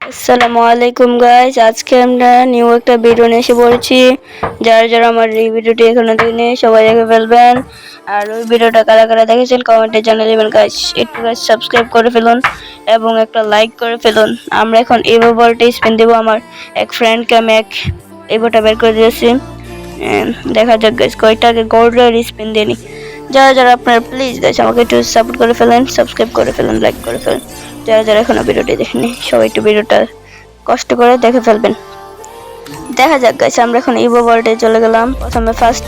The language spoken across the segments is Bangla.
আসসালামু আলাইকুম গাইস, আজকে আমরা নিউ একটা ভিডিও নিয়ে এসে পড়েছি। যারা আমার এই ভিডিওটি এখনো দেখেনি সবাই দেখে ফেলবেন। আর ওই ভিডিওটা কারা কারা দেখেছেন কমেন্টে জানিয়ে দেবেন গাইস। একটু গাইস সাবস্ক্রাইব করে ফেলুন এবং একটা লাইক করে ফেলুন। আমরা এখন এভো বলটা স্পিন দেবো। আমার এক ফ্রেন্ডকে আমি এভোটা বের করে দিয়েছি। দেখা যাক গাইস কয়টাকে গোল্ডের স্পিন দেনি। যারা আপনারা প্লিজ গাইস আমাকে একটু সাপোর্ট করে ফেলেন, সাবস্ক্রাইব করে ফেলেন, লাইক করে ফেলেন। যারা এখনো ভিডিওটি দেখেনি সবাই একটু ভিডিওটা কষ্ট করে দেখে ফেলবেন। দেখা যাক গাইস, আমরা এখন ইভো ওয়ার্ল্ডে চলে গেলাম। প্রথমে ফার্স্ট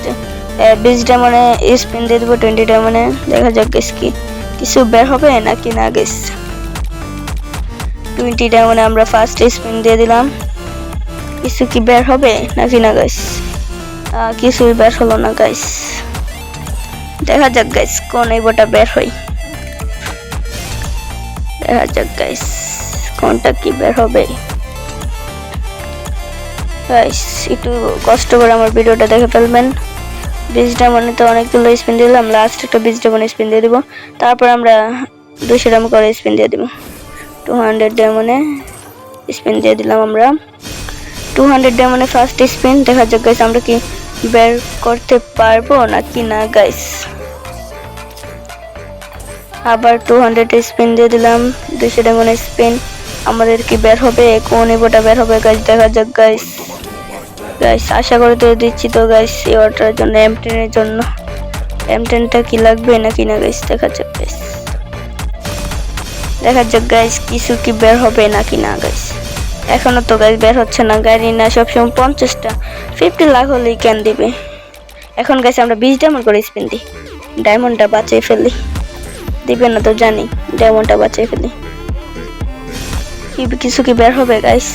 20 ডায়মন্ডে স্পিন দিয়ে দেবো 20 ডায়মন্ডে। দেখা যাক গাইস কি কিছু বের হবে নাকি না গাইস। 20 ডায়মন্ডে আমরা ফার্স্ট স্পিন দিয়ে দিলাম। কিছু কি বের হবে নাকি না গাইস। কিছুই বের হলো না গাইস। দেখা যাক গাইস কোন ইভোটা বের হয়। দেখা যাক গাইস কোনটা কি বের হবে। গাইস একটু কষ্ট করে আমার ভিডিওটা দেখে ফেলবেন। 20 ডায়মন্ডে তো অনেকগুলো স্পিন দিলাম, লাস্ট একটা 20 ডায়মন্ডে স্পিন দিয়ে দিব। তারপর আমরা 200 ডায়মন্ড করে স্পিন দিয়ে দিব। 200 ডায়মন্ডে স্পিন দিয়ে দিলাম আমরা। 200 ডায়মন্ডে ফার্স্ট স্পিন। দেখা যাক গাইস আমরা কি বের করতে পারবো নাকি না গাইস। আবার 200 স্পিন দিয়ে দিলাম। 200 ডায়মন্ড স্পিন। আমাদের কি বের হবে, কোন ইভোটা বের হবে গাইস। দেখা যাক গাইস। আশা করে তো দিচ্ছি তো গাইস এই অর্ডারের জন্য, M10 এর জন্য। M10টা কি লাগবে নাকি না গাইস। দেখা যাক গাইস। দেখা যাক গাইস কিছু কি বের হবে নাকি না গাইস। এখনো তো গাইস বের হচ্ছে না। গাড়ি না সবসময় 50টা 50 লাখ হলেই কেন দিবে। এখন গাইস আমরা 20 ডায়মন্ড করে স্পিন দিই, ডায়মন্ডটা বাঁচিয়ে ফেলি। দিবে না তো জানি, ডায়মন্ডটা বাঁচিয়ে ফেলি। কিছু কি বের হবে গাইস।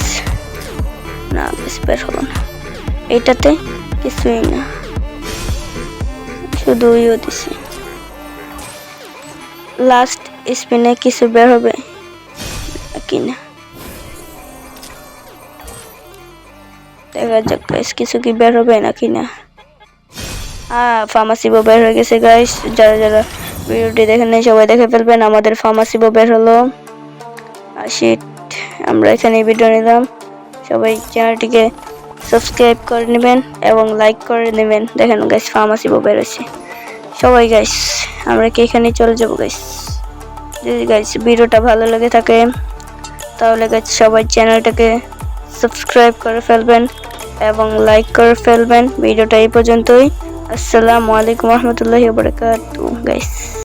না গাইস বের হলো না। এটাতে কিছুই না, শুধু ইও দিছি। লাস্ট স্পিনে কিছু বের হবে নাকি না। দেখা যাক গাইস কিছু কি বের হবে নাকি না। ফার্মাসি বো বের হয়ে গেছে গাইস। যারা ভিডিওটি দেখেন নাই সবাই দেখে ফেলবেন। আমাদের ফার্মাসি বো বের হলো। আমরা এখানে ভিডিও নিলাম। সবাই চ্যানেলটিকে সাবস্ক্রাইব করে নেবেন এবং লাইক করে নেবেন। দেখেন গাইস ফার্মাসি বো বের হয়েছে। সবাই গাইস আমরা কি এখানে চলে যাবো গাইস। যদি গাইস ভিডিওটা ভালো লেগে থাকে তাহলে গাইস সবাই চ্যানেলটাকে সাবস্ক্রাইব করে ফেলবেন এবং লাইক করে ফেলবেন। ভিডিওটা এই পর্যন্তই। আসসালামু আলাইকুম রহমতুল্লাহি ওয়া বারাকাতুহু গাইস।